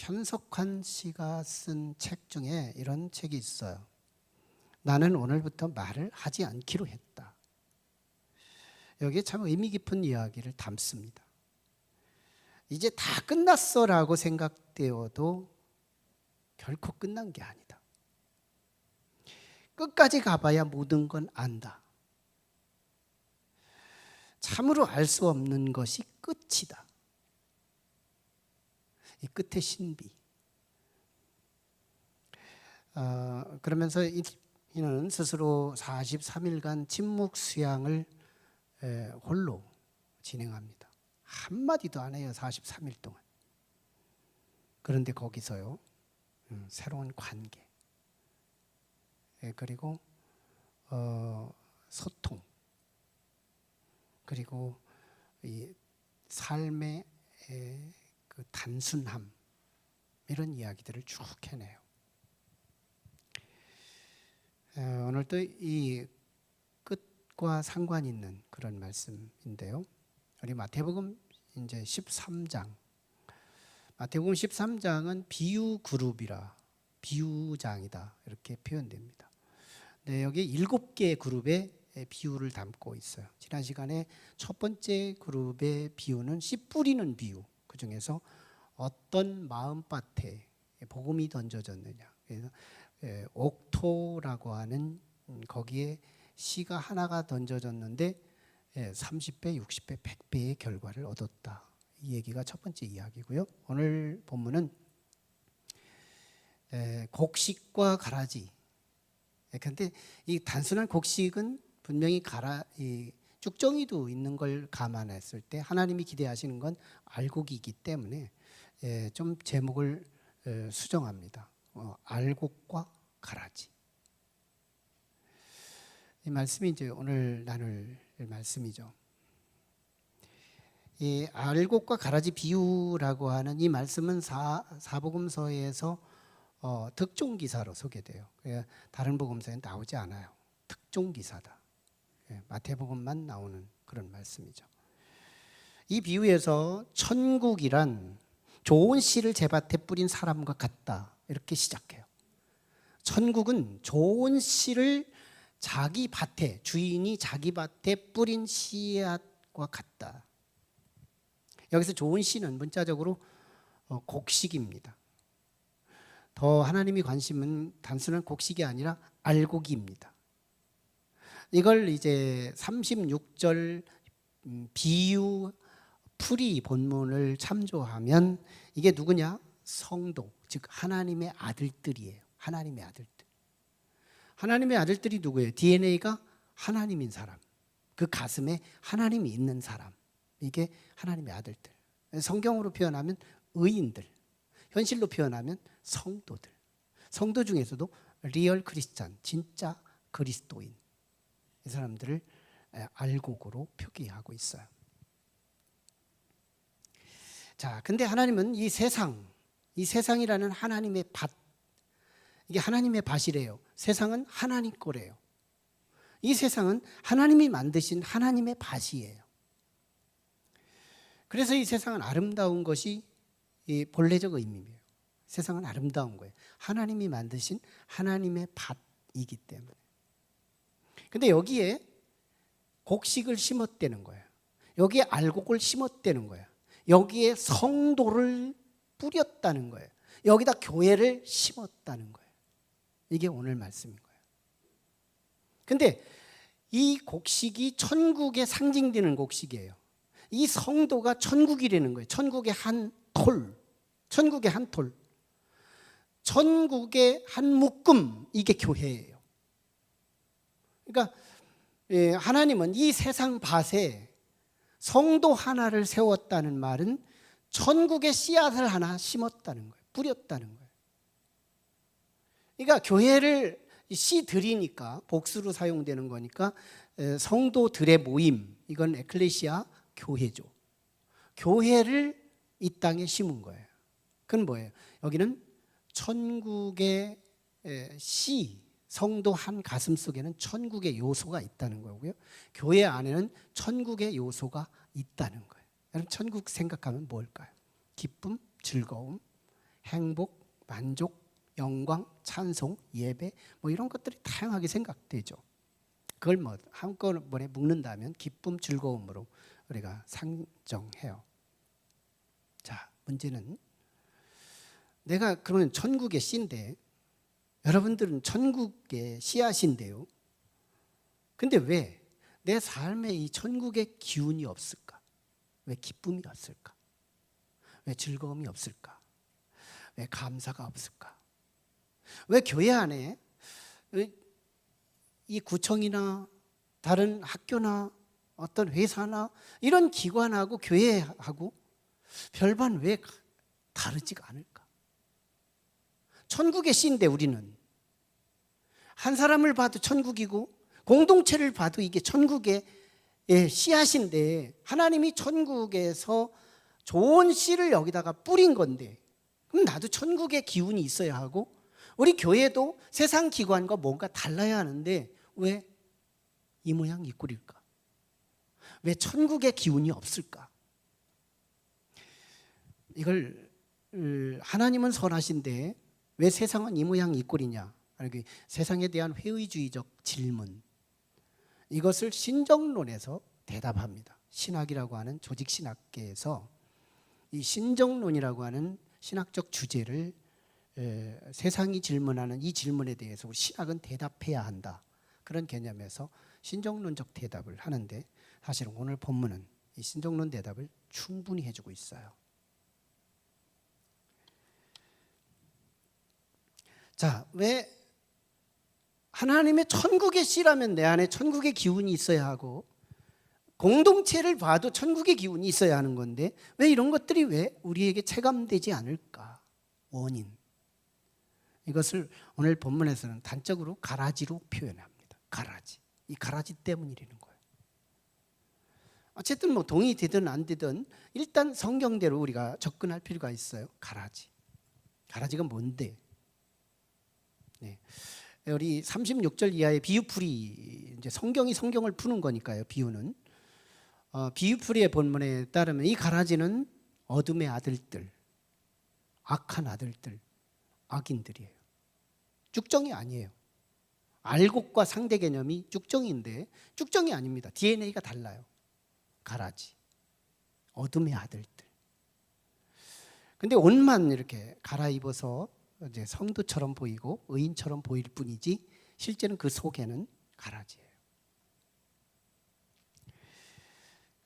현석환 씨가 쓴 책 중에 이런 책이 있어요. 나는 오늘부터 말을 하지 않기로 했다. 여기에 참 의미 깊은 이야기를 담습니다. 이제 다 끝났어라고 생각되어도 결코 끝난 게 아니다. 끝까지 가봐야 모든 건 안다. 참으로 알 수 없는 것이 끝이다. 이 끝의 신비. 그러면서 이는 스스로 43일간 침묵 수양을 홀로 진행합니다. 한마디도 안 해요. 43일 동안. 그런데 거기서요, 새로운 관계, 그리고 소통, 그리고 이 삶의 그 단순함, 이런 이야기들을 쭉 해내요. 오늘도 이 끝과 상관 있는 그런 말씀인데요. 우리 마태복음 이제 13장. 마태복음 13장은 비유 그룹이라, 비유장이다 이렇게 표현됩니다. 네, 여기 7개의 그룹의 비유를 담고 있어요. 지난 시간에 첫 번째 그룹의 비유는 씨 뿌리는 비유. 그 중에서 어떤 마음밭에 복음이 던져졌느냐. 그래서 옥토라고 하는 거기에 씨가 하나가 던져졌는데 30배, 60배, 100배의 결과를 얻었다. 이 얘기가 첫 번째 이야기고요. 오늘 본문은 곡식과 가라지. 그런데 이 단순한 곡식은 분명히 쭉정이도 있는 걸 감안했을 때 하나님이 기대하시는 건 알곡이기 때문에 좀 제목을 수정합니다. 알곡과 가라지. 이 말씀이 이제 오늘 나눌 말씀이죠. 이 알곡과 가라지 비유라고 하는 이 말씀은 사복음서에서 특종 기사로 소개돼요. 다른 복음서에는 나오지 않아요. 특종 기사다. 마태복음만 나오는 그런 말씀이죠. 이 비유에서 천국이란 좋은 씨를 제 밭에 뿌린 사람과 같다. 이렇게 시작해요. 천국은 좋은 씨를 자기 밭에, 주인이 자기 밭에 뿌린 씨앗과 같다. 여기서 좋은 씨는 문자적으로 곡식입니다. 더 하나님이 관심은 단순한 곡식이 아니라 알곡입니다. 이걸 이제 36절 비유 풀이 본문을 참조하면 이게 누구냐? 성도, 즉 하나님의 아들들이에요. 하나님의 아들들. 하나님의 아들들이 누구예요? DNA가 하나님인 사람. 그 가슴에 하나님이 있는 사람. 이게 하나님의 아들들. 성경으로 표현하면 의인들. 현실로 표현하면 성도들. 성도 중에서도 리얼 크리스찬, 진짜 그리스도인. 이 사람들을 알곡으로 표기하고 있어요. 자, 근데 하나님은 이 세상이라는 하나님의 밭, 이게 하나님의 밭이래요. 세상은 하나님 거래요. 이 세상은 하나님이 만드신 하나님의 밭이에요. 그래서 이 세상은 아름다운 것이 이 본래적 의미예요. 세상은 아름다운 거예요. 하나님이 만드신 하나님의 밭이기 때문에. 근데 여기에 곡식을 심었다는 거예요. 여기에 알곡을 심었다는 거예요. 여기에 성도를 뿌렸다는 거예요. 여기다 교회를 심었다는 거예요. 이게 오늘 말씀인 거예요. 근데 이 곡식이 천국에 상징되는 곡식이에요. 이 성도가 천국이라는 거예요. 천국의 한 톨. 천국의 한 톨. 천국의 한 묶음. 이게 교회예요. 그러니까 하나님은 이 세상 밭에 성도 하나를 세웠다는 말은 천국의 씨앗을 하나 심었다는 거예요. 뿌렸다는 거예요. 그러니까 교회를 씨들이니까 복수로 사용되는 거니까 성도들의 모임, 이건 에클레시아 교회죠. 교회를 이 땅에 심은 거예요. 그건 뭐예요? 여기는 천국의 씨, 성도 한 가슴 속에는 천국의 요소가 있다는 거고요. 교회 안에는 천국의 요소가 있다는 거예요. 여러분 천국 생각하면 뭘까요? 기쁨, 즐거움, 행복, 만족, 영광, 찬송, 예배 뭐 이런 것들이 다양하게 생각되죠. 그걸 뭐 한꺼번에 묶는다면 기쁨, 즐거움으로 우리가 상정해요. 자, 문제는 내가 그러면 천국의 씨인데 여러분들은 천국의 씨앗인데요. 근데 왜 내 삶에 이 천국의 기운이 없을까? 왜 기쁨이 없을까? 왜 즐거움이 없을까? 왜 감사가 없을까? 왜 교회 안에 이 구청이나 다른 학교나 어떤 회사나 이런 기관하고 교회하고 별반 왜 다르지가 않을까? 천국의 씨인데 우리는 한 사람을 봐도 천국이고 공동체를 봐도 이게 천국의 씨앗인데 하나님이 천국에서 좋은 씨를 여기다가 뿌린 건데 그럼 나도 천국의 기운이 있어야 하고 우리 교회도 세상 기관과 뭔가 달라야 하는데 왜 이 모양 이 꼴일까? 왜 천국의 기운이 없을까? 이걸 하나님은 선하신데 왜 세상은 이 모양 이 꼴이냐? 세상에 대한 회의주의적 질문, 이것을 신정론에서 대답합니다. 신학이라고 하는 조직신학계에서 이 신정론이라고 하는 신학적 주제를 세상이 질문하는 이 질문에 대해서 우리 신학은 대답해야 한다. 그런 개념에서 신정론적 대답을 하는데 사실은 오늘 본문은 이 신정론 대답을 충분히 해주고 있어요. 자, 왜 하나님의 천국의 씨라면 내 안에 천국의 기운이 있어야 하고 공동체를 봐도 천국의 기운이 있어야 하는 건데 왜 이런 것들이 왜 우리에게 체감되지 않을까? 원인. 이것을 오늘 본문에서는 단적으로 가라지로 표현합니다. 가라지. 이 가라지 때문이라는 거예요. 어쨌든 뭐 동의 되든 안 되든 일단 성경대로 우리가 접근할 필요가 있어요. 가라지. 가라지가 뭔데? 네. 우리 36절 이하의 비유풀이 이제 성경이 성경을 푸는 거니까요. 비유는 비유풀이의 본문에 따르면 이 가라지는 어둠의 아들들, 악한 아들들, 악인들이에요. 쭉정이 아니에요. 알곡과 상대 개념이 쭉정인데 쭉정이 아닙니다. DNA가 달라요. 가라지, 어둠의 아들들. 근데 옷만 이렇게 갈아입어서 이제 성도처럼 보이고 의인처럼 보일 뿐이지 실제는 그 속에는 가라지예요.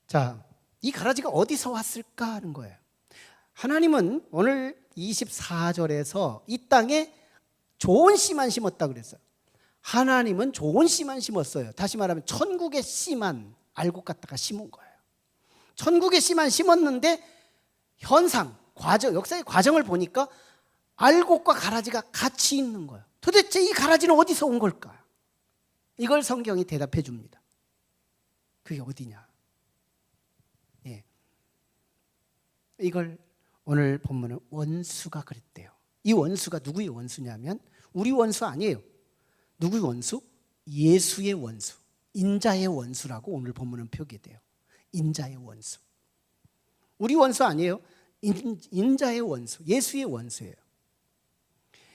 자, 이 가라지가 어디서 왔을까 하는 거예요. 하나님은 오늘 24절에서 이 땅에 좋은 씨만 심었다 그랬어요. 하나님은 좋은 씨만 심었어요. 다시 말하면 천국의 씨만 알곡 갖다가 심은 거예요. 천국의 씨만 심었는데 현상, 과정, 역사의 과정을 보니까 알곡과 가라지가 같이 있는 거예요. 도대체 이 가라지는 어디서 온 걸까? 이걸 성경이 대답해 줍니다. 그게 어디냐? 예. 이걸 오늘 본문은 원수가 그랬대요. 이 원수가 누구의 원수냐면 우리 원수 아니에요. 누구의 원수? 예수의 원수, 인자의 원수라고 오늘 본문은 표기돼요. 인자의 원수. 우리 원수 아니에요. 인자의 원수, 예수의 원수예요.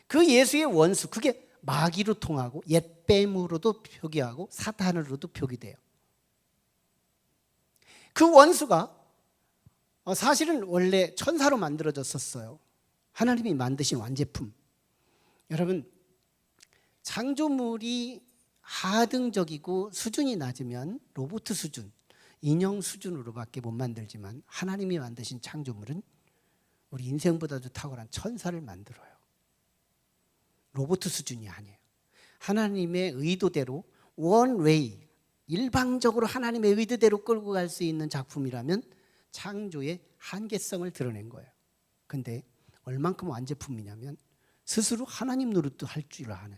그 예수의 원수, 그게 마귀로 통하고 옛뱀으로도 표기하고 사탄으로도 표기돼요. 그 원수가 사실은 원래 천사로 만들어졌었어요. 하나님이 만드신 완제품. 여러분, 창조물이 하등적이고 수준이 낮으면 로봇 수준, 인형 수준으로밖에 못 만들지만 하나님이 만드신 창조물은 우리 인생보다도 탁월한 천사를 만들어요. 로봇 수준이 아니에요. 하나님의 의도대로 원웨이, 일방적으로 하나님의 의도대로 끌고 갈 수 있는 작품이라면 창조의 한계성을 드러낸 거예요. 근데 얼만큼 완제품이냐면 스스로 하나님 노릇도 할 줄 아는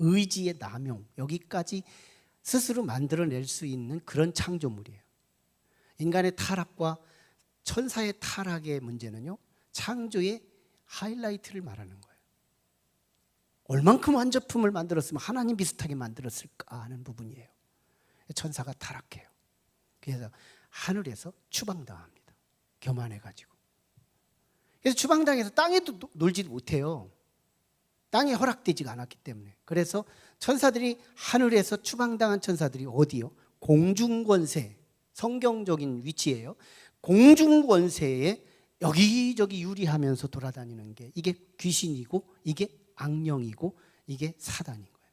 의지의 남용, 여기까지 스스로 만들어낼 수 있는 그런 창조물이에요. 인간의 타락과 천사의 타락의 문제는요, 창조의 하이라이트를 말하는 거예요. 얼만큼 완제품을 만들었으면 하나님 비슷하게 만들었을까 하는 부분이에요. 천사가 타락해요. 그래서 하늘에서 추방당합니다. 교만해가지고. 그래서 주방장에서 땅에도 놀지도 못해요. 땅에 허락되지가 않았기 때문에. 그래서 천사들이 하늘에서 추방당한 천사들이 어디요? 공중권세, 성경적인 위치예요. 공중권세에 여기저기 유리하면서 돌아다니는 게 이게 귀신이고 이게 악령이고 이게 사단인 거예요.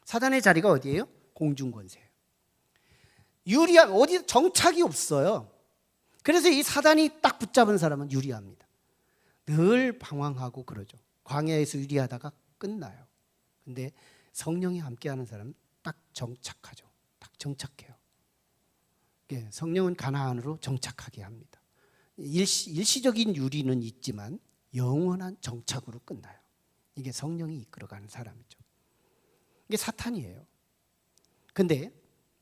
사단의 자리가 어디예요? 공중권세예요. 유리한 어디 정착이 없어요. 그래서 이 사단이 딱 붙잡은 사람은 유리합니다. 늘 방황하고 그러죠. 광야에서 유리하다가 끝나요. 근데 성령이 함께하는 사람은 딱 정착하죠. 딱 정착해요. 예, 성령은 가나안으로 정착하게 합니다. 일시적인 유리는 있지만 영원한 정착으로 끝나요. 이게 성령이 이끌어가는 사람이죠. 이게 사탄이에요. 근데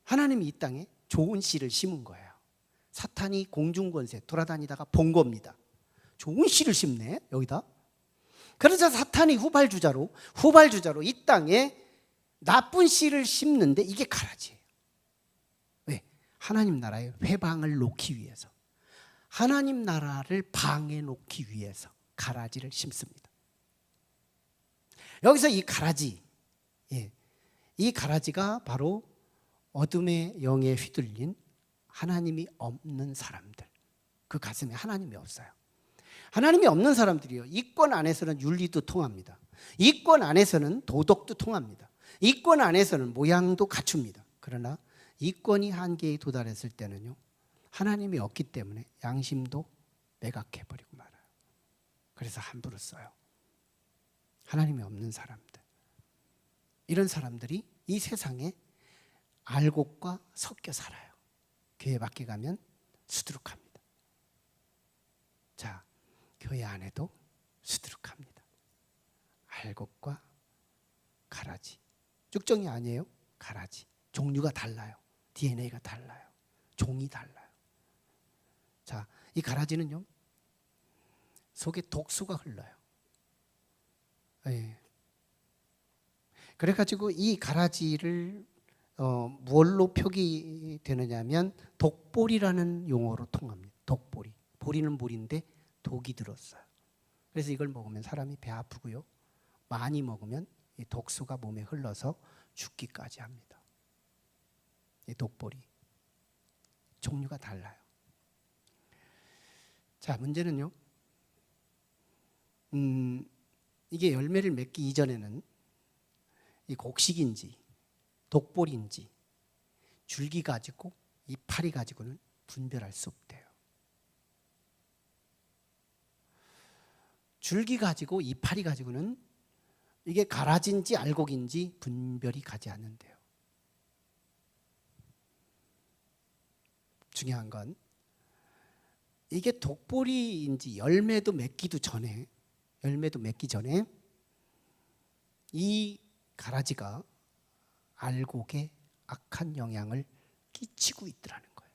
하나님이 이 땅에 좋은 씨를 심은 거예요. 사탄이 공중권세 돌아다니다가 본 겁니다. 좋은 씨를 심네 여기다. 그래서 사탄이 후발주자로 이 땅에 나쁜 씨를 심는데 이게 가라지예요. 왜? 하나님 나라의 회방을 놓기 위해서, 하나님 나라를 방해 놓기 위해서 가라지를 심습니다. 여기서 이 가라지, 이 가라지가 바로 어둠의 영에 휘둘린 하나님이 없는 사람들, 그 가슴에 하나님이 없어요. 하나님이 없는 사람들이요, 이권 안에서는 윤리도 통합니다. 이권 안에서는 도덕도 통합니다. 이권 안에서는 모양도 갖춥니다. 그러나 이권이 한계에 도달했을 때는요, 하나님이 없기 때문에 양심도 매각해버리고 말아요. 그래서 함부로 써요. 하나님이 없는 사람들, 이런 사람들이 이 세상에 알곡과 섞여 살아요. 교회 밖에 가면 수두룩합니다. 자, 교회 안에도 수두룩합니다. 알곡과 가라지. 쭉정이 아니에요. 가라지. 종류가 달라요. DNA가 달라요. 종이 달라요. 자, 이 가라지는요, 속에 독소가 흘러요. 예. 그래가지고 이 가라지를 무엇로 표기되느냐면 독보리라는 용어로 통합니다. 독보리. 보리는 보리인데 독이 들었어요. 그래서 이걸 먹으면 사람이 배 아프고요, 많이 먹으면 이 독소가 몸에 흘러서 죽기까지 합니다. 이 독보리. 종류가 달라요. 자, 문제는요, 이게 열매를 맺기 이전에는 이 곡식인지 독보리인지 줄기 가지고 이파리 가지고는 분별할 수 없대요. 줄기 가지고 이파리 가지고는 이게 가라지인지 알곡인지 분별이 가지 않는데요. 중요한 건 이게 독보리인지 열매도 맺기 전에 이 가라지가 알곡에 악한 영향을 끼치고 있더라는 거예요.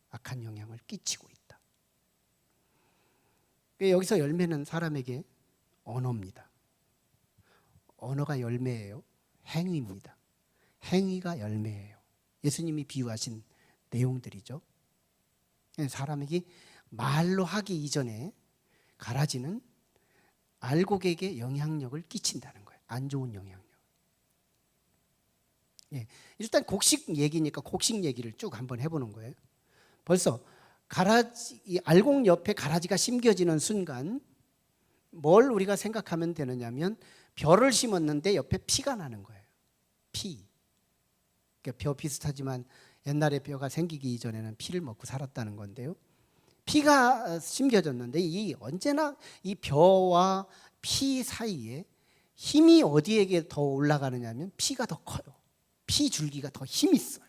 악한 영향을 끼치고 있다. 여기서 열매는 사람에게 언어입니다. 언어가 열매예요. 행위입니다. 행위가 열매예요. 예수님이 비유하신 내용들이죠. 사람에게 말로 하기 이전에 가라지는 알곡에게 영향력을 끼친다는 거예요. 안 좋은 영향력. 일단 곡식 얘기니까 곡식 얘기를 쭉 한번 해보는 거예요. 벌써 가라지, 알곡 옆에 가라지가 심겨지는 순간 뭘 우리가 생각하면 되느냐면 벼를 심었는데 옆에 피가 나는 거예요. 피. 그러니까 벼 비슷하지만 옛날에 벼가 생기기 이전에는 피를 먹고 살았다는 건데요. 피가 심겨졌는데 언제나 이 벼와 피 사이에 힘이 어디에게 더 올라가느냐면 피가 더 커요. 피 줄기가 더 힘이 있어요.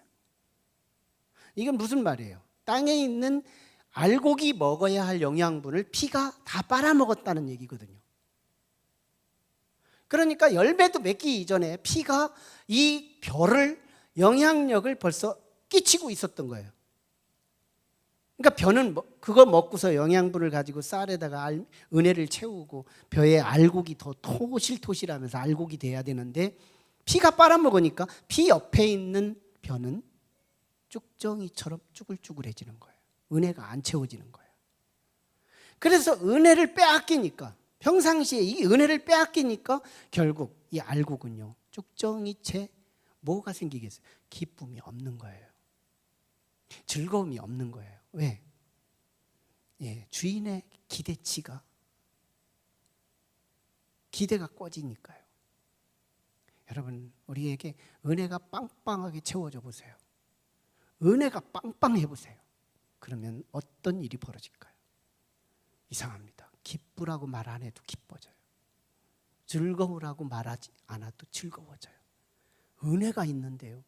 이건 무슨 말이에요? 땅에 있는 알곡이 먹어야 할 영양분을 피가 다 빨아먹었다는 얘기거든요. 그러니까 열매도 맺기 이전에 피가 이 벼를 영향력을 벌써 끼치고 있었던 거예요. 그러니까 벼는 그거 먹고서 영양분을 가지고 쌀에다가 은혜를 채우고 벼에 알곡이 더 토실토실하면서 알곡이 돼야 되는데 피가 빨아먹으니까 피 옆에 있는 벼는 쭉정이처럼 쭈글쭈글해지는 거예요. 은혜가 안 채워지는 거예요. 그래서 은혜를 빼앗기니까, 평상시에 이 은혜를 빼앗기니까 결국 이 알곡은요, 쭉정이 채 뭐가 생기겠어요? 기쁨이 없는 거예요. 즐거움이 없는 거예요. 왜? 주인의 기대치가, 기대가 꺼지니까요. 여러분, 우리에게 은혜가 빵빵하게 채워져 보세요. 은혜가 빵빵해 보세요. 그러면 어떤 일이 벌어질까요? 이상합니다. 기쁘라고 말 안 해도 기뻐져요. 즐거우라고 말하지 않아도 즐거워져요. 은혜가 있는데요.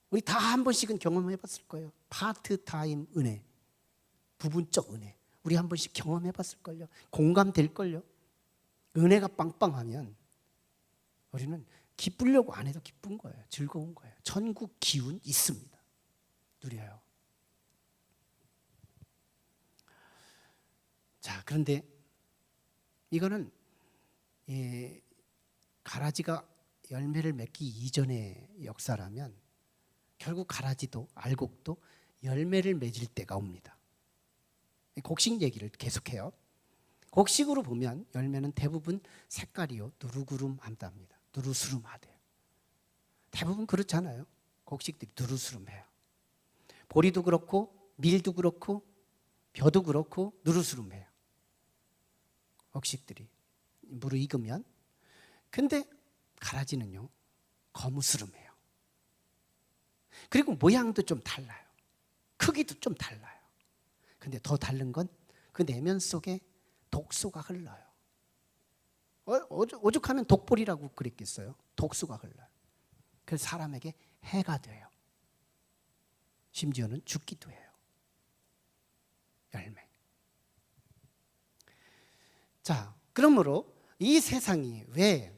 우리 다 한 번씩은 경험해 봤을 거예요. 파트타임 은혜, 부분적 은혜. 우리 한 번씩 경험해 봤을 걸요. 공감될 걸요. 은혜가 빵빵하면 우리는 기쁘려고 안 해도 기쁜 거예요. 즐거운 거예요. 천국 기운 있습니다. 누려요. 자, 그런데 이거는 가라지가 열매를 맺기 이전의 역사라면 결국 가라지도 알곡도 열매를 맺을 때가 옵니다. 곡식 얘기를 계속해요. 곡식으로 보면 열매는 대부분 색깔이요, 누르구름하답니다. 누르스름하대요. 대부분 그렇잖아요. 곡식들이 누르스름해요. 보리도 그렇고 밀도 그렇고 벼도 그렇고 누르스름해요. 곡식들이 물을 익으면. 근데 가라지는요, 거무스름해요. 그리고 모양도 좀 달라요. 크기도 좀 달라요. 근데 더 다른 건 그 내면 속에 독소가 흘러요. 오죽하면 독보리라고 그랬겠어요. 독소가 흘러요. 그래서 사람에게 해가 돼요. 심지어는 죽기도 해요. 열매. 자, 그러므로 이 세상이 왜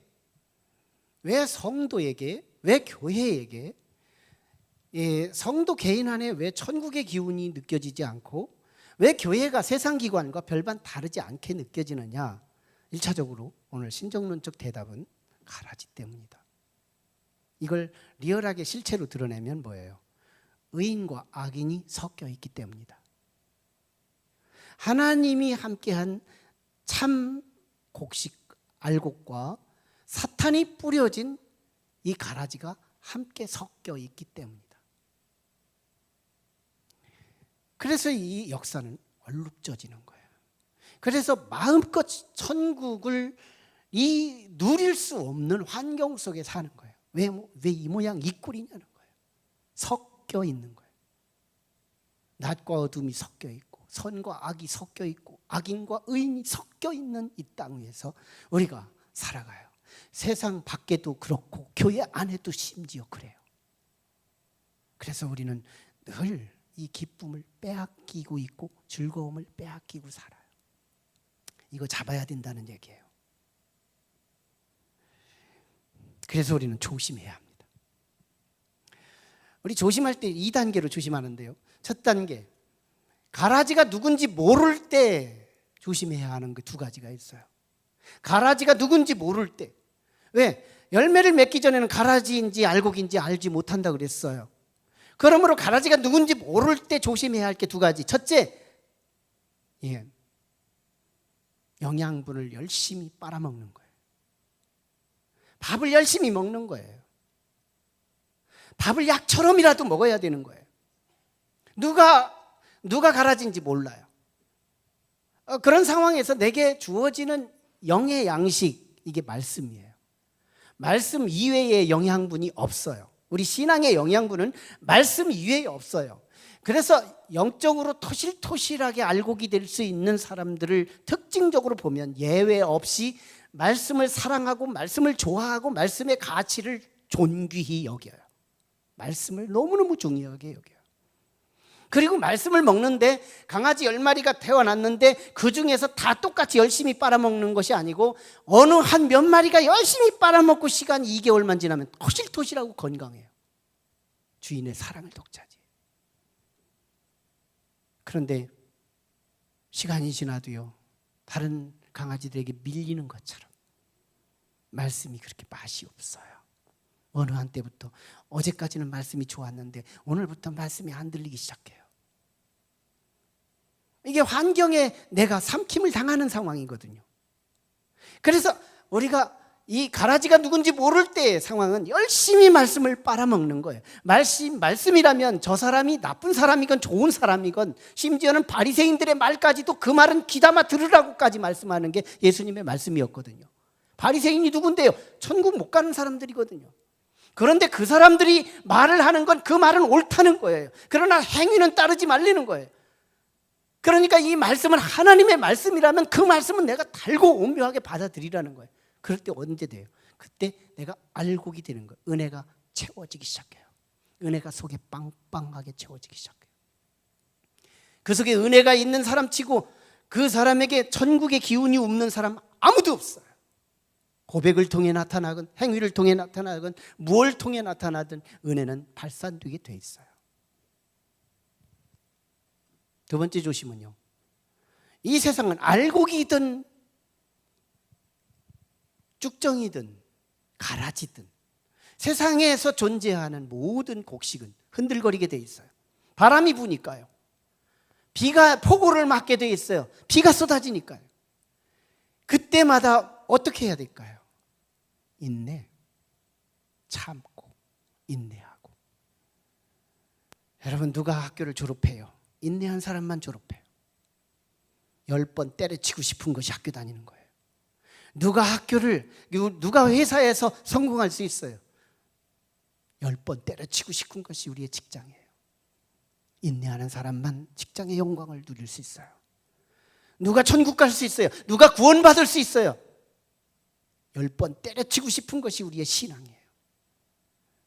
성도에게, 왜 교회에게, 성도 개인 안에 왜 천국의 기운이 느껴지지 않고 왜 교회가 세상 기관과 별반 다르지 않게 느껴지느냐? 1차적으로 오늘 신정론적 대답은 가라지 때문이다. 이걸 리얼하게 실체로 드러내면 뭐예요? 의인과 악인이 섞여 있기 때문이다. 하나님이 함께한 참 곡식 알곡과 사탄이 뿌려진 이 가라지가 함께 섞여 있기 때문이다. 그래서 이 역사는 얼룩져지는 거예요. 그래서 마음껏 천국을 누릴 수 없는 환경 속에 사는 거예요. 왜 이 모양 이 꼴이냐는 거예요. 섞여 있는 거예요. 낮과 어둠이 섞여 있고 선과 악이 섞여 있고 악인과 의인이 섞여 있는 이 땅 위에서 우리가 살아가요. 세상 밖에도 그렇고 교회 안에도 심지어 그래요. 그래서 우리는 늘 이 기쁨을 빼앗기고 있고 즐거움을 빼앗기고 살아요. 이거 잡아야 된다는 얘기예요. 그래서 우리는 조심해야 합니다. 우리 조심할 때 2단계로 조심하는데요. 첫 단계, 가라지가 누군지 모를 때 조심해야 하는 그 두 가지가 있어요. 가라지가 누군지 모를 때. 왜? 열매를 맺기 전에는 가라지인지 알곡인지 알지 못한다 그랬어요. 그러므로 가라지가 누군지 모를 때 조심해야 할 게 두 가지. 첫째, 영양분을 열심히 빨아먹는 거예요. 밥을 열심히 먹는 거예요. 밥을 약처럼이라도 먹어야 되는 거예요. 누가 가라지인지 몰라요. 그런 상황에서 내게 주어지는 영의 양식, 이게 말씀이에요. 말씀 이외의 영양분이 없어요. 우리 신앙의 영양분은 말씀 이외에 없어요. 그래서 영적으로 토실토실하게 알곡이 될 수 있는 사람들을 특징적으로 보면 예외 없이 말씀을 사랑하고 말씀을 좋아하고 말씀의 가치를 존귀히 여겨요. 말씀을 너무너무 중요하게 여겨요. 그리고 말씀을 먹는데 강아지 10마리가 태어났는데 그 중에서 다 똑같이 열심히 빨아먹는 것이 아니고 어느 한 몇 마리가 열심히 빨아먹고 시간이 2개월만 지나면 토실토실하고 건강해요. 주인의 사랑을 독차지해요. 그런데 시간이 지나도요, 다른 강아지들에게 밀리는 것처럼 말씀이 그렇게 맛이 없어요. 어느 한때부터 어제까지는 말씀이 좋았는데 오늘부터 말씀이 안 들리기 시작해요. 이게 환경에 내가 삼킴을 당하는 상황이거든요. 그래서 우리가 이 가라지가 누군지 모를 때의 상황은 열심히 말씀을 빨아먹는 거예요. 말씀이라면 저 사람이 나쁜 사람이건 좋은 사람이건 심지어는 바리새인들의 말까지도 그 말은 귀담아 들으라고까지 말씀하는 게 예수님의 말씀이었거든요. 바리새인이 누군데요? 천국 못 가는 사람들이거든요. 그런데 그 사람들이 말을 하는 건 그 말은 옳다는 거예요. 그러나 행위는 따르지 말라는 거예요. 그러니까 이 말씀은 하나님의 말씀이라면 그 말씀은 내가 달고 온묘하게 받아들이라는 거예요. 그럴 때 언제 돼요? 그때 내가 알곡이 되는 거예요. 은혜가 채워지기 시작해요. 은혜가 속에 빵빵하게 채워지기 시작해요. 그 속에 은혜가 있는 사람 치고 그 사람에게 천국의 기운이 없는 사람 아무도 없어요. 고백을 통해 나타나건 행위를 통해 나타나건 무엇을 통해 나타나든 은혜는 발산되게 돼 있어요. 두 번째 조심은요, 이 세상은 알곡이든 쭉정이든 가라지든 세상에서 존재하는 모든 곡식은 흔들거리게 돼 있어요. 바람이 부니까요. 폭우를 맞게 돼 있어요. 비가 쏟아지니까요. 그때마다 어떻게 해야 될까요? 인내, 참고 인내하고. 여러분, 누가 학교를 졸업해요? 인내한 사람만 졸업해요. 10번 때려치고 싶은 것이 학교 다니는 거예요. 누가 회사에서 성공할 수 있어요? 10번 때려치고 싶은 것이 우리의 직장이에요. 인내하는 사람만 직장의 영광을 누릴 수 있어요. 누가 천국 갈 수 있어요? 누가 구원받을 수 있어요? 10번 때려치고 싶은 것이 우리의 신앙이에요.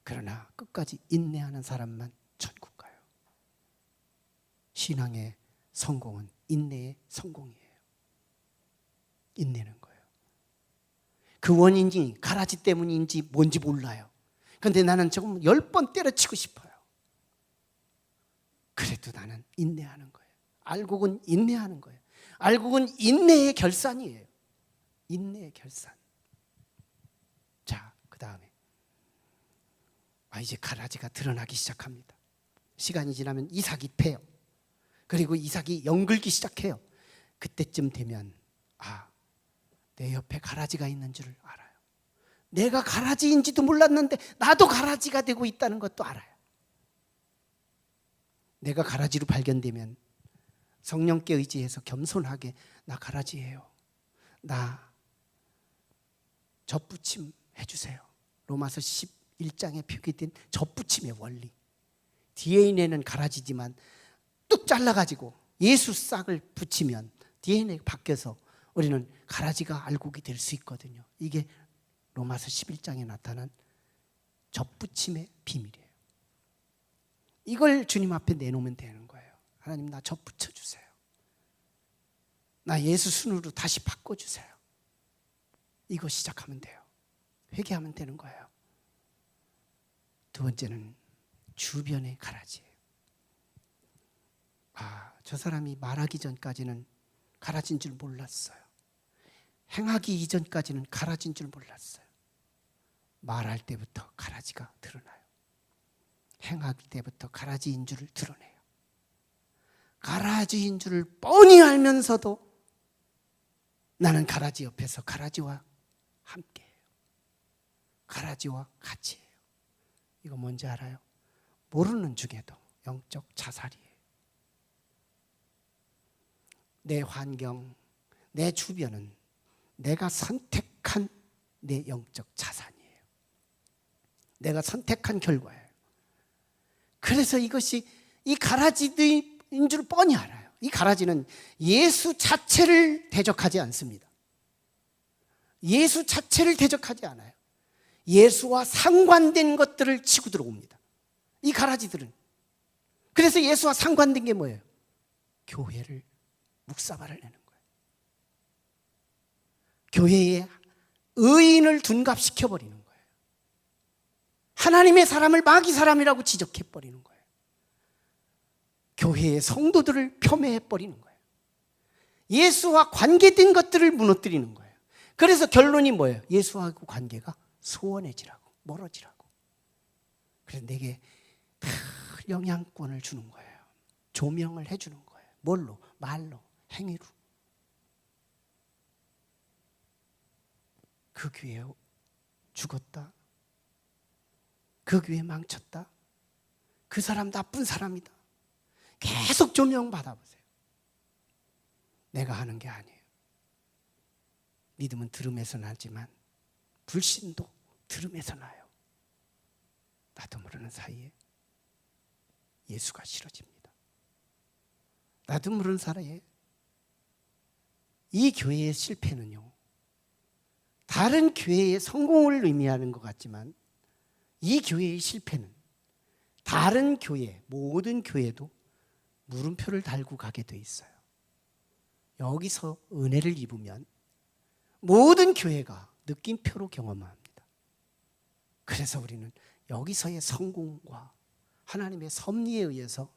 그러나 끝까지 인내하는 사람만 천국 가요. 신앙의 성공은 인내의 성공이에요. 인내는 거예요. 그 원인이 가라지 때문인지 뭔지 몰라요. 그런데 나는 조금 10번 때려치고 싶어요. 그래도 나는 인내하는 거예요. 알곡은 인내하는 거예요. 알곡은 인내의 결산이에요. 인내의 결산. 자, 그 다음에 이제 가라지가 드러나기 시작합니다. 시간이 지나면 이삭이 패요. 그리고 이삭이 연글기 시작해요. 그때쯤 되면 내 옆에 가라지가 있는 줄 알아요. 내가 가라지인지도 몰랐는데 나도 가라지가 되고 있다는 것도 알아요. 내가 가라지로 발견되면 성령께 의지해서 겸손하게 나 가라지예요. 나 젖붙임 해주세요. 로마서 11장에 표기된 젖붙임의 원리. DNA는 가라지지만 뚝 잘라가지고 예수 싹을 붙이면 DNA가 바뀌어서 우리는 가라지가 알곡이 될 수 있거든요. 이게 로마서 11장에 나타난 젖붙임의 비밀이에요. 이걸 주님 앞에 내놓으면 되는 거예요. 하나님, 나 젖붙여주세요. 나 예수 순으로 다시 바꿔주세요. 이거 시작하면 돼요. 회개하면 되는 거예요. 두 번째는 주변의 가라지예요. 저 사람이 말하기 전까지는 가라진 줄 몰랐어요. 행하기 이전까지는 가라진 줄 몰랐어요. 말할 때부터 가라지가 드러나요. 행할 때부터 가라지인 줄을 드러내요. 가라지인 줄을 뻔히 알면서도 나는 가라지 옆에서 가라지와 함께해요. 가라지와 같이 해요. 이거 뭔지 알아요? 모르는 중에도 영적 자살이에요. 내 환경, 내 주변은 내가 선택한 내 영적 자산이에요. 내가 선택한 결과예요. 그래서 이것이 이 가라지인 줄 뻔히 알아요. 이 가라지는 예수 자체를 대적하지 않습니다. 예수 자체를 대적하지 않아요. 예수와 상관된 것들을 치고 들어옵니다. 이 가라지들은. 그래서 예수와 상관된 게 뭐예요? 교회를 묵사발을 내는 거예요. 교회에 의인을 둔갑시켜버리는 거예요. 하나님의 사람을 마귀 사람이라고 지적해버리는 거예요. 교회의 성도들을 폄훼해버리는 거예요. 예수와 관계된 것들을 무너뜨리는 거예요. 그래서 결론이 뭐예요? 예수하고 관계가 소원해지라고, 멀어지라고. 그래서 내게 다 영향권을 주는 거예요. 조명을 해주는 거예요. 뭘로? 말로, 행위로. 그 교회 죽었다. 그 교회 망쳤다. 그 사람 나쁜 사람이다. 계속 조명 받아보세요. 내가 하는 게 아니에요. 믿음은 들음에서 나지만 불신도 들음에서 나요. 나도 모르는 사이에 예수가 싫어집니다. 나도 모르는 사이에 이 교회의 실패는요, 다른 교회의 성공을 의미하는 것 같지만 이 교회의 실패는 다른 교회, 모든 교회도 물음표를 달고 가게 돼 있어요. 여기서 은혜를 입으면 모든 교회가 느낌표로 경험합니다. 그래서 우리는 여기서의 성공과 하나님의 섭리에 의해서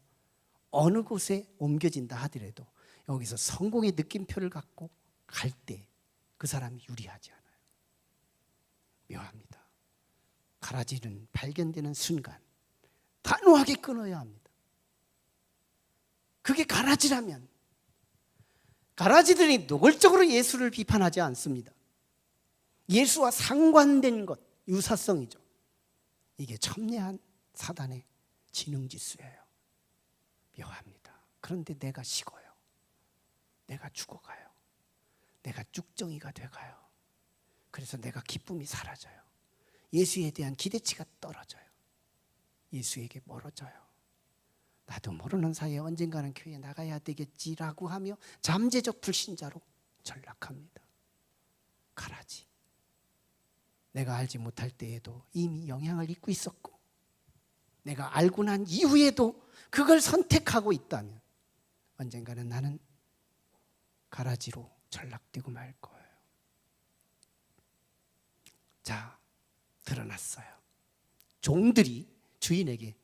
어느 곳에 옮겨진다 하더라도 여기서 성공의 느낌표를 갖고 갈 때 그 사람이 유리하지 않아요. 묘합니다. 가라지는 발견되는 순간 단호하게 끊어야 합니다. 그게 가라지라면, 가라지들이 노골적으로 예수를 비판하지 않습니다. 예수와 상관된 것, 유사성이죠. 이게 첨예한 사단의 지능지수예요. 묘합니다. 그런데 내가 식어요. 내가 죽어가요. 내가 쭉정이가 돼가요. 그래서 내가 기쁨이 사라져요. 예수에 대한 기대치가 떨어져요. 예수에게 멀어져요. 나도 모르는 사이에 언젠가는 교회에 나가야 되겠지라고 하며 잠재적 불신자로 전락합니다. 가라지. 내가 알지 못할 때에도 이미 영향을 입고 있었고, 내가 알고 난 이후에도 그걸 선택하고 있다면 언젠가는 나는 가라지로 전락되고 말 거예요. 자, 드러났어요. 종들이 주인에게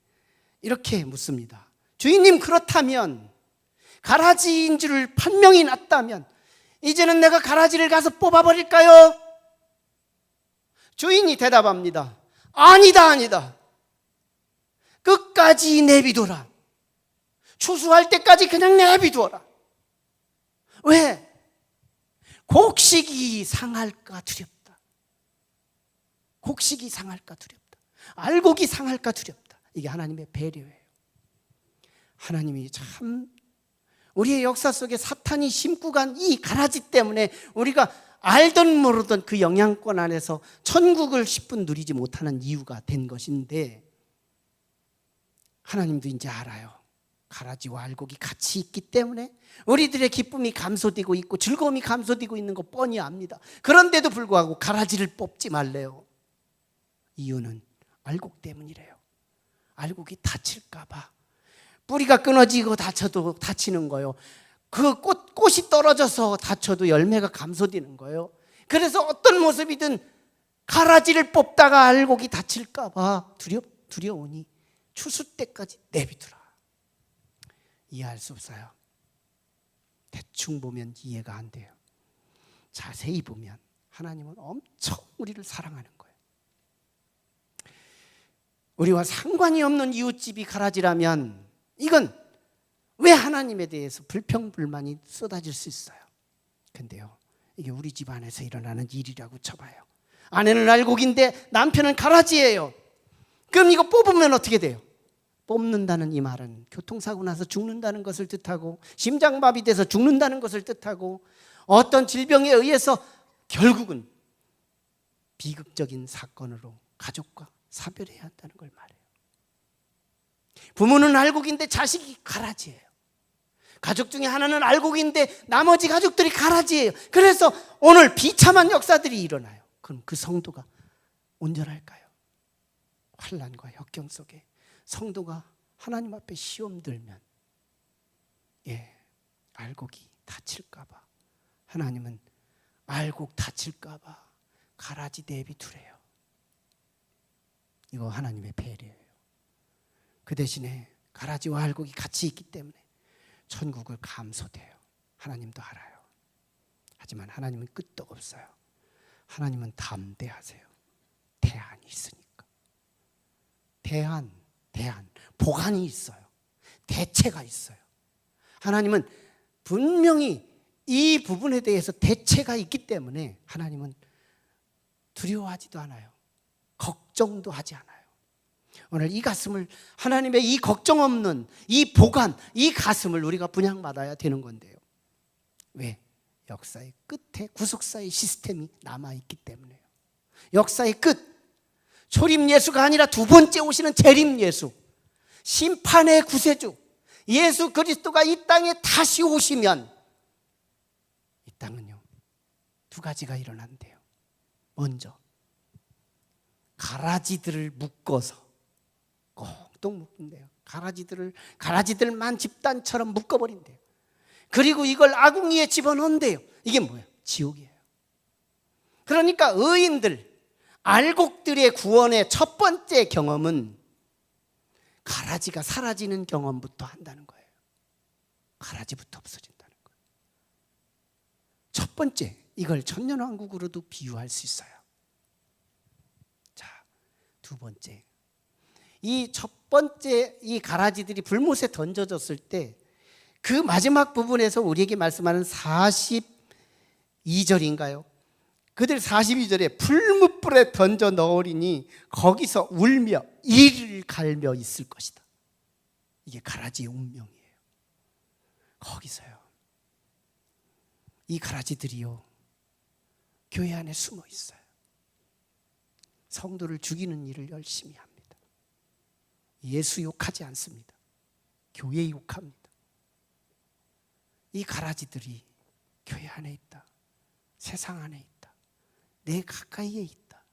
이렇게 묻습니다. 주인님, 그렇다면 가라지인 줄 판명이 났다면 이제는 내가 가라지를 가서 뽑아버릴까요? 주인이 대답합니다. 아니다, 아니다. 끝까지 내비둬라. 추수할 때까지 그냥 내비두어라. 왜? 곡식이 상할까 두렵다. 곡식이 상할까 두렵다. 알곡이 상할까 두렵다. 이게 하나님의 배려예요. 하나님이 참 우리의 역사 속에 사탄이 심고 간 이 가라지 때문에 우리가 알던 모르던 그 영향권 안에서 천국을 10분 누리지 못하는 이유가 된 것인데, 하나님도 이제 알아요. 가라지와 알곡이 같이 있기 때문에 우리들의 기쁨이 감소되고 있고 즐거움이 감소되고 있는 거 뻔히 압니다. 그런데도 불구하고 가라지를 뽑지 말래요. 이유는 알곡 때문이래요. 알곡이 다칠까 봐. 뿌리가 끊어지고 다쳐도 다치는 거예요. 그 꽃이 떨어져서 다쳐도 열매가 감소되는 거예요. 그래서 어떤 모습이든 가라지를 뽑다가 알곡이 다칠까 봐 두려우니 추수 때까지 내비두라. 이해할 수 없어요. 대충 보면 이해가 안 돼요. 자세히 보면 하나님은 엄청 우리를 사랑하는 거예요. 우리와 상관이 없는 이웃집이 가라지라면 이건 왜 하나님에 대해서 불평불만이 쏟아질 수 있어요. 근데요, 이게 우리 집 안에서 일어나는 일이라고 쳐봐요. 아내는 알곡인데 남편은 가라지예요. 그럼 이거 뽑으면 어떻게 돼요? 뽑는다는 이 말은 교통사고 나서 죽는다는 것을 뜻하고, 심장마비 돼서 죽는다는 것을 뜻하고, 어떤 질병에 의해서 결국은 비극적인 사건으로 가족과 사별해야 한다는 걸 말해요. 부모는 알곡인데 자식이 가라지예요. 가족 중에 하나는 알곡인데 나머지 가족들이 가라지예요. 그래서 오늘 비참한 역사들이 일어나요. 그럼 그 성도가 온전할까요? 환난과 역경 속에 성도가 하나님 앞에 시험 들면 알곡이 다칠까 봐, 하나님은 알곡 다칠까 봐 가라지 내비두래요. 이거 하나님의 배려예요. 그 대신에 가라지와 알곡이 같이 있기 때문에 천국을 감소돼요. 하나님도 알아요. 하지만 하나님은 끄떡없어요. 하나님은 담대하세요. 대안이 있으니까. 대안, 보관이 있어요. 대체가 있어요. 하나님은 분명히 이 부분에 대해서 대체가 있기 때문에 하나님은 두려워하지도 않아요. 걱정도 하지 않아요. 오늘 이 가슴을, 하나님의 이 걱정 없는 이 보관, 이 가슴을 우리가 분양받아야 되는 건데요. 왜? 역사의 끝에 구속사의 시스템이 남아있기 때문에요. 역사의 끝, 초림 예수가 아니라 두 번째 오시는 재림 예수, 심판의 구세주 예수 그리스도가 이 땅에 다시 오시면 이 땅은요, 두 가지가 일어난대요. 먼저 가라지들을 묶어서 꽁꽁 묶는데요. 가라지들만 집단처럼 묶어버린대요. 그리고 이걸 아궁이에 집어넣는데요. 이게 뭐예요? 지옥이에요. 그러니까 의인들, 알곡들의 구원의 첫 번째 경험은 가라지가 사라지는 경험부터 한다는 거예요. 가라지부터 없어진다는 거예요. 첫 번째, 이걸 천년왕국으로도 비유할 수 있어요. 자, 두 번째, 이 첫 번째 이 가라지들이 불못에 던져졌을 때 그 마지막 부분에서 우리에게 말씀하는 42절인가요? 그들 42절에 풀무불에 던져 넣으리니 거기서 울며 이를 갈며 있을 것이다. 이게 가라지의 운명이에요. 거기서요, 이 가라지들이요, 교회 안에 숨어 있어요. 성도를 죽이는 일을 열심히 합니다. 예수 욕하지 않습니다. 교회 욕합니다. 이 가라지들이 교회 안에 있다. 세상 안에 있다. 내 가까이에 있다.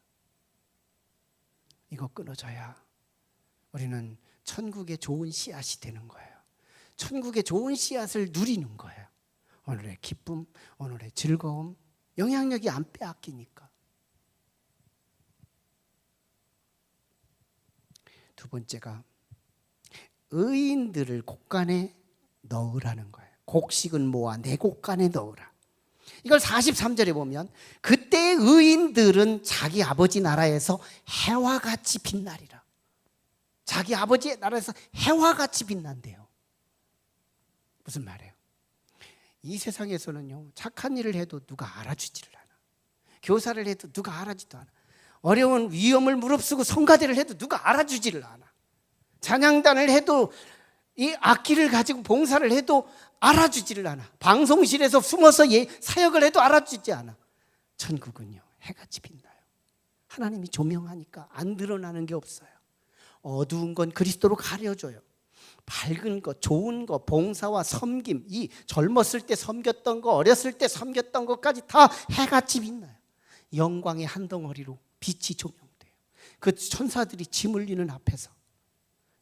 이거 끊어져야 우리는 천국의 좋은 씨앗이 되는 거예요. 천국의 좋은 씨앗을 누리는 거예요. 오늘의 기쁨, 오늘의 즐거움, 영향력이 안 빼앗기니까. 두 번째가 의인들을 곳간에 넣으라는 거예요. 곡식은 모아 내 곳간에 넣으라. 이걸 43절에 보면 그때 의인들은 자기 아버지 나라에서 해와 같이 빛나리라. 자기 아버지의 나라에서 해와 같이 빛난대요. 무슨 말이에요? 이 세상에서는요, 착한 일을 해도 누가 알아주지를 않아. 교사를 해도 누가 알아주지도 않아. 어려운 위험을 무릅쓰고 성가대를 해도 누가 알아주지를 않아. 찬양단을 해도, 이 악기를 가지고 봉사를 해도 알아주지를 않아. 방송실에서 숨어서 사역을 해도 알아주지 않아. 천국은요, 해같이 빛나요. 하나님이 조명하니까 안 드러나는 게 없어요. 어두운 건 그리스도로 가려져요. 밝은 것, 좋은 것, 봉사와 섬김, 이 젊었을 때 섬겼던 거, 어렸을 때 섬겼던 것까지 다 해같이 빛나요. 영광의 한 덩어리로 빛이 조명돼요. 그 천사들이 짐 흘리는 앞에서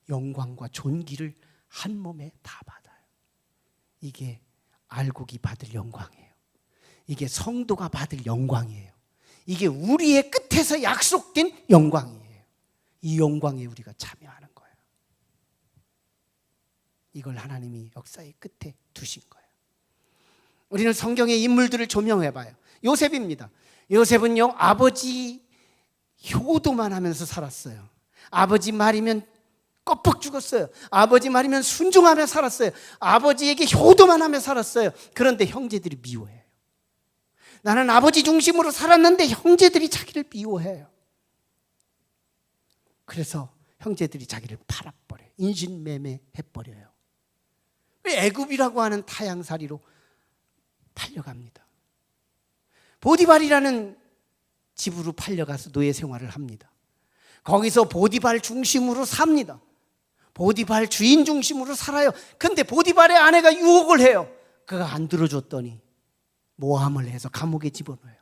영광과 존귀를 한 몸에 다 받아요. 이게 알곡이 받을 영광이에요. 이게 성도가 받을 영광이에요. 이게 우리의 끝에서 약속된 영광이에요. 이 영광에 우리가 참여하는 거예요. 이걸 하나님이 역사의 끝에 두신 거예요. 우리는 성경의 인물들을 조명해봐요. 요셉입니다. 요셉은요, 아버지 효도만 하면서 살았어요. 아버지 말이면 껍벅 죽었어요. 아버지 말이면 순종하며 살았어요. 아버지에게 효도만 하며 살았어요. 그런데 형제들이 미워해요. 나는 아버지 중심으로 살았는데 형제들이 자기를 미워해요. 그래서 형제들이 자기를 팔아버려요. 인신매매해버려요. 애굽이라고 하는 타양살이로 팔려갑니다. 보디발이라는 집으로 팔려가서 노예 생활을 합니다. 거기서 보디발 중심으로 삽니다. 보디발 주인 중심으로 살아요. 근데 보디발의 아내가 유혹을 해요. 그가 안 들어줬더니 모함을 해서 감옥에 집어넣어요.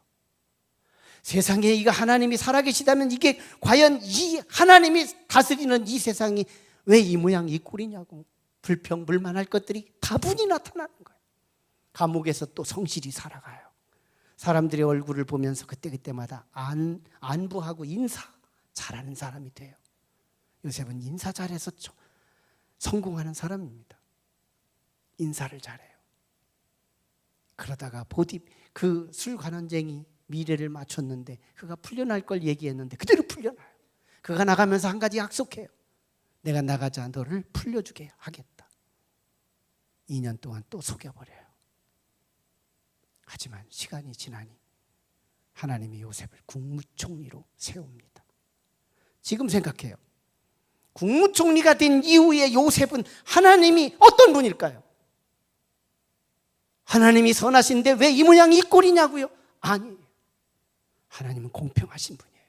세상에 이거 하나님이 살아계시다면 이게 과연 이 하나님이 다스리는 이 세상이 왜 이 모양 이 꼴이냐고 불평불만할 것들이 다분히 나타나는 거예요. 감옥에서 또 성실히 살아가요. 사람들의 얼굴을 보면서 그때그때마다 안부하고 인사 잘하는 사람이 돼요. 요셉은 인사 잘해서 성공하는 사람입니다. 인사를 잘해요. 그러다가 그 술관원쟁이 미래를 맞췄는데 그가 풀려날 걸 얘기했는데 그대로 풀려나요. 그가 나가면서 한 가지 약속해요. 내가 나가자 너를 풀려주게 하겠다. 2년 동안 또 속여버려요. 하지만 시간이 지나니 하나님이 요셉을 국무총리로 세웁니다. 지금 생각해요. 국무총리가 된 이후에 요셉은 하나님이 어떤 분일까요? 하나님이 선하신데 왜 이 모양 이 꼴이냐고요? 아니에요. 하나님은 공평하신 분이에요.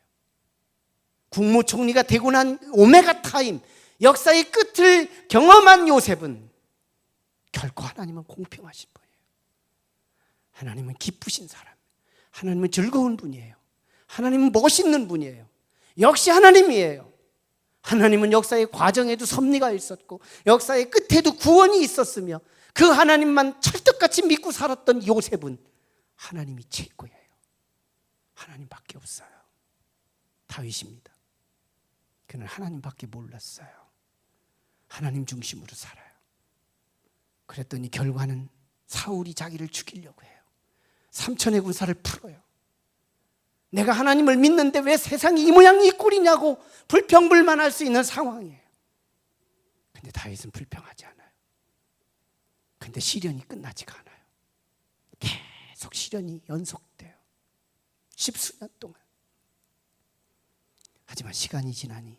국무총리가 되고 난 오메가 타임, 역사의 끝을 경험한 요셉은 결코 하나님은 공평하신 분이에요. 하나님은 기쁘신 사람, 하나님은 즐거운 분이에요. 하나님은 멋있는 분이에요. 역시 하나님이에요. 하나님은 역사의 과정에도 섭리가 있었고 역사의 끝에도 구원이 있었으며 그 하나님만 철떡같이 믿고 살았던 요셉은 하나님이 최고예요. 하나님밖에 없어요. 다윗입니다. 그는 하나님밖에 몰랐어요. 하나님 중심으로 살아요. 그랬더니 결과는 사울이 자기를 죽이려고 해요. 삼천의 군사를 풀어요. 내가 하나님을 믿는데 왜 세상이 이 모양 이 꼴이냐고 불평불만할 수 있는 상황이에요. 근데 다윗은 불평하지 않아요. 근데 시련이 끝나지가 않아요. 계속 시련이 연속돼요. 십수년 동안. 하지만 시간이 지나니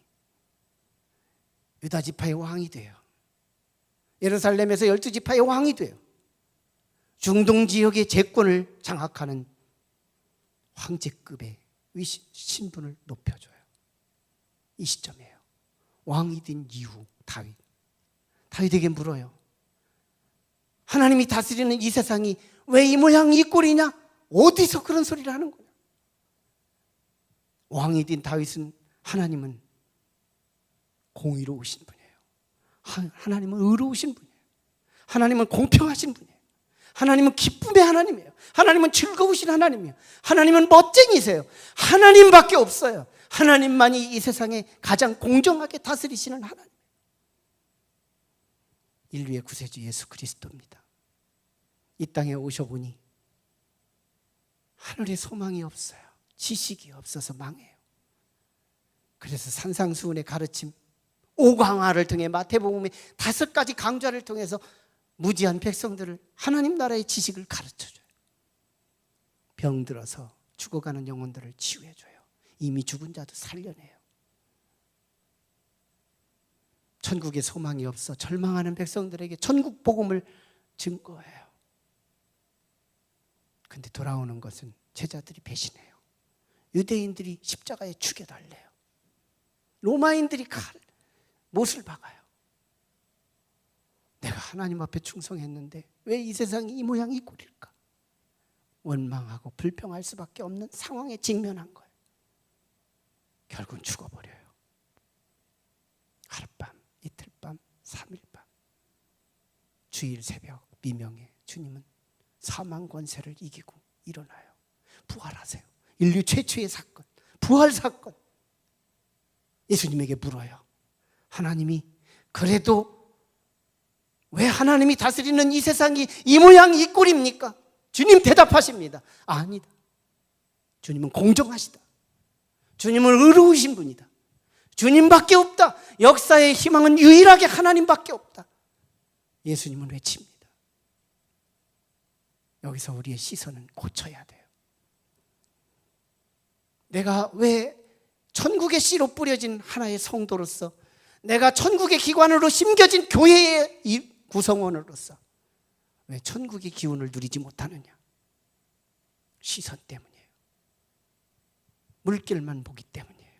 유다 지파의 왕이 돼요. 예루살렘에서 12지파의 왕이 돼요. 중동 지역의 재권을 장악하는 황제급의 신분을 높여줘요. 이 시점이에요. 왕이 된 이후 다윗에게 물어요. 하나님이 다스리는 이 세상이 왜 이 모양 이 꼴이냐? 어디서 그런 소리를 하는 거냐? 왕이 된 다윗은 하나님은 공의로우신 분이에요. 하나님은 의로우신 분이에요. 하나님은 공평하신 분이에요. 하나님은 기쁨의 하나님이에요. 하나님은 즐거우신 하나님이에요. 하나님은 멋쟁이세요. 하나님밖에 없어요. 하나님만이 이 세상에 가장 공정하게 다스리시는 하나님. 인류의 구세주 예수 그리스도입니다. 이 땅에 오셔보니 하늘에 소망이 없어요. 지식이 없어서 망해요. 그래서 산상수훈의 가르침, 오강화를 통해 마태복음의 5가지 강좌를 통해서 무지한 백성들을 하나님 나라의 지식을 가르쳐줘요. 병들어서 죽어가는 영혼들을 치유해줘요. 이미 죽은 자도 살려내요. 천국에 소망이 없어 절망하는 백성들에게 천국 복음을 증거해요. 근데 돌아오는 것은 제자들이 배신해요. 유대인들이 십자가에 죽여달래요. 로마인들이 못을 박아요. 내가 하나님 앞에 충성했는데 왜 이 세상이 이 모양 이 꼴일까? 원망하고 불평할 수밖에 없는 상황에 직면한 거예요. 결국은 죽어버려요. 하룻밤, 이틀밤, 3일밤, 주일 새벽 미명에 주님은 사망 권세를 이기고 일어나요. 부활하세요. 인류 최초의 사건, 부활 사건. 예수님에게 물어요. 하나님이 그래도 왜 하나님이 다스리는 이 세상이 이 모양 이 꼴입니까? 주님 대답하십니다. 아니다. 주님은 공정하시다. 주님은 의로우신 분이다. 주님밖에 없다. 역사의 희망은 유일하게 하나님밖에 없다. 예수님은 외칩니다. 여기서 우리의 시선은 고쳐야 돼요. 내가 왜 천국의 씨로 뿌려진 하나의 성도로서, 내가 천국의 기관으로 심겨진 교회의 이 구성원으로서 왜 천국의 기운을 누리지 못하느냐? 시선 때문이에요. 물결만 보기 때문이에요.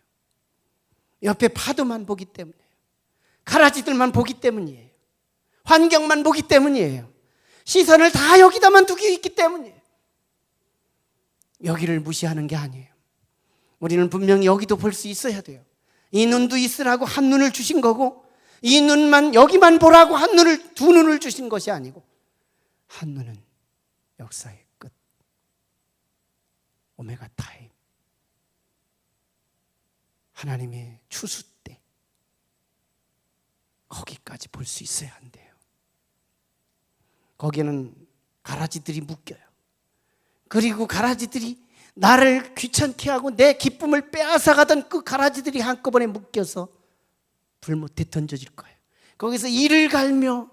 옆에 파도만 보기 때문이에요. 가라지들만 보기 때문이에요. 환경만 보기 때문이에요. 시선을 다 여기다만 두고 있기 때문이에요. 여기를 무시하는 게 아니에요. 우리는 분명히 여기도 볼 수 있어야 돼요. 이 눈도 있으라고 한 눈을 주신 거고, 이 눈만 여기만 보라고 두 눈을 주신 것이 아니고, 한 눈은 역사의 끝, 오메가 타임, 하나님의 추수 때 거기까지 볼 수 있어야 한대요. 거기는 가라지들이 묶여요. 그리고 가라지들이 나를 귀찮게 하고 내 기쁨을 빼앗아가던 그 가라지들이 한꺼번에 묶여서 불못에 던져질 거예요. 거기서 이를 갈며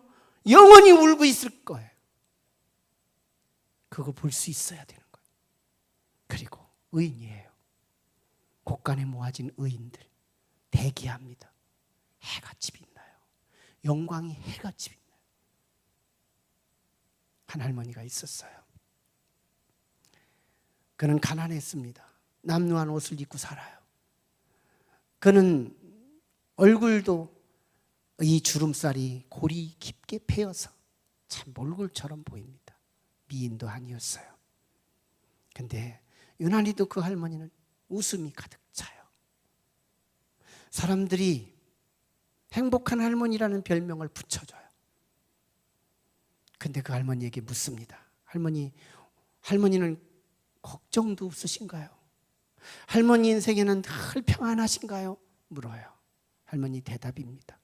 영원히 울고 있을 거예요. 그거 볼 수 있어야 되는 거예요. 그리고 의인이에요. 곳간에 모아진 의인들 대기합니다. 해같이 빛나요. 영광이 해같이 빛나요. 한 할머니가 있었어요. 그는 가난했습니다. 남루한 옷을 입고 살아요. 그는 얼굴도 이 주름살이 골이 깊게 패여서 참 몰골처럼 보입니다. 미인도 아니었어요. 근데 유난히도 그 할머니는 웃음이 가득 차요. 사람들이 행복한 할머니라는 별명을 붙여줘요. 근데 그 할머니에게 묻습니다. 할머니는 걱정도 없으신가요? 할머니 인생에는 늘 평안하신가요? 물어요. 할머니 대답입니다.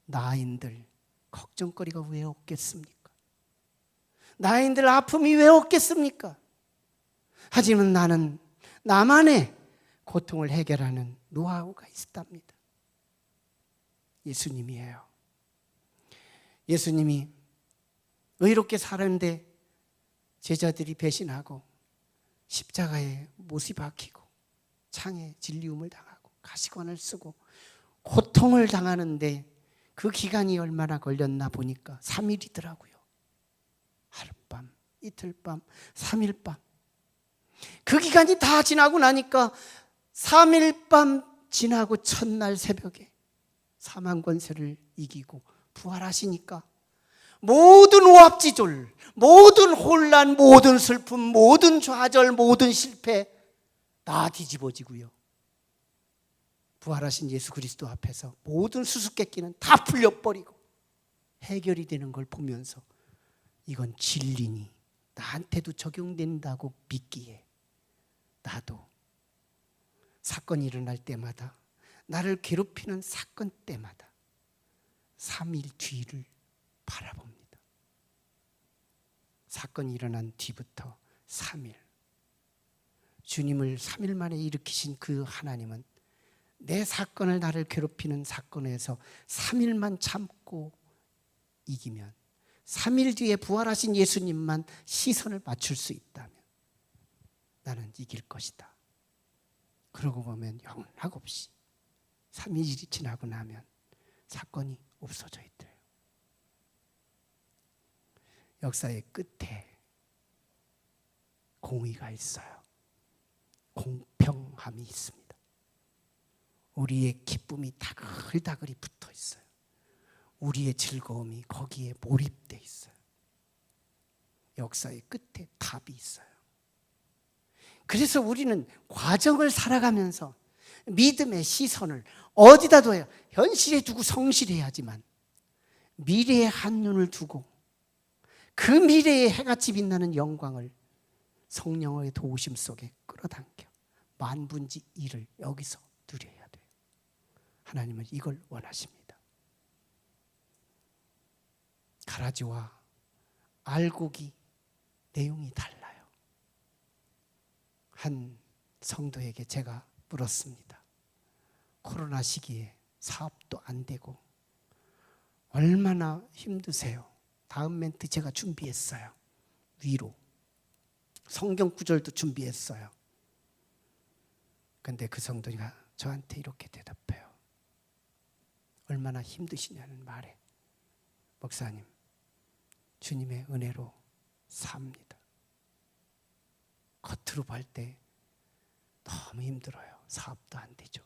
나인들 걱정거리가 왜 없겠습니까? 나인들 아픔이 왜 없겠습니까? 하지만 나는 나만의 고통을 해결하는 노하우가 있답니다. 예수님이에요. 예수님이 의롭게 사는데 제자들이 배신하고 십자가에 못이 박히고 창에 진리움을 당하고 가시관을 쓰고 고통을 당하는데 그 기간이 얼마나 걸렸나 보니까 3일이더라고요. 하룻밤, 이틀밤, 3일밤. 그 기간이 다 지나고 나니까 3일밤 지나고 첫날 새벽에 사망 권세를 이기고 부활하시니까 모든 오합지졸, 모든 혼란, 모든 슬픔, 모든 좌절, 모든 실패 다 뒤집어지고요. 부활하신 예수 그리스도 앞에서 모든 수수께끼는 다 풀려버리고 해결이 되는 걸 보면서 이건 진리니 나한테도 적용된다고 믿기에 나도 사건이 일어날 때마다 나를 괴롭히는 사건 때마다 3일 뒤를 바라봅니다. 사건이 일어난 뒤부터 3일 주님을 3일 만에 일으키신 그 하나님은 내 사건을 나를 괴롭히는 사건에서 3일만 참고 이기면 3일 뒤에 부활하신 예수님만 시선을 맞출 수 있다면 나는 이길 것이다. 그러고 보면 영락 없이 3일이 지나고 나면 사건이 없어져 있대요. 역사의 끝에 공의가 있어요. 공평함이 있습니다. 우리의 기쁨이 다글다글이 붙어 있어요. 우리의 즐거움이 거기에 몰입돼 있어요. 역사의 끝에 답이 있어요. 그래서 우리는 과정을 살아가면서 믿음의 시선을 어디다 둬요? 현실에 두고 성실해야지만 미래에 한눈을 두고 그 미래의 해같이 빛나는 영광을 성령의 도우심 속에 끌어당겨 만분지 일을 여기서 누려야 돼요. 하나님은 이걸 원하십니다. 가라지와 알곡이 내용이 달라요. 한 성도에게 제가 물었습니다. 코로나 시기에 사업도 안 되고 얼마나 힘드세요? 다음 멘트 제가 준비했어요. 위로. 성경 구절도 준비했어요. 근데 그 성도가 저한테 이렇게 대답해요. 얼마나 힘드시냐는 말에 목사님, 주님의 은혜로 삽니다. 겉으로 볼 때 너무 힘들어요. 사업도 안 되죠.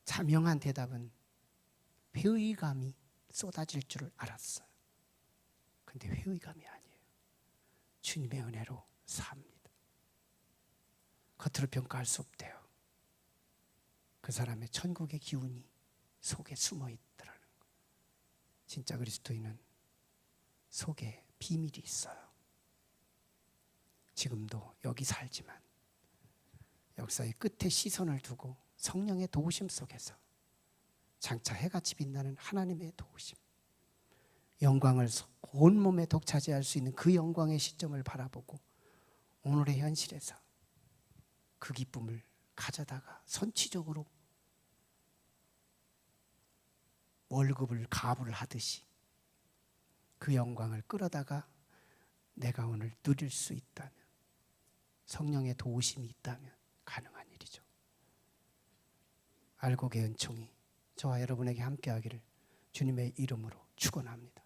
자명한 대답은 회의감이 쏟아질 줄을 알았어요. 근데 회의감이 아니에요. 주님의 은혜로 삽니다. 겉으로 평가할 수 없대요. 그 사람의 천국의 기운이 속에 숨어 있더라는 거. 진짜 그리스도인은 속에 비밀이 있어요. 지금도 여기 살지만 역사의 끝에 시선을 두고 성령의 도우심 속에서 장차 해같이 빛나는 하나님의 도우심, 영광을 온몸에 독차지할 수 있는 그 영광의 시점을 바라보고 오늘의 현실에서 그 기쁨을 가져다가 선취적으로 월급을 가부를 하듯이 그 영광을 끌어다가 내가 오늘 누릴 수 있다면, 성령의 도우심이 있다면 가능한 일이죠. 알곡의 은총이 저와 여러분에게 함께하기를 주님의 이름으로 축원합니다.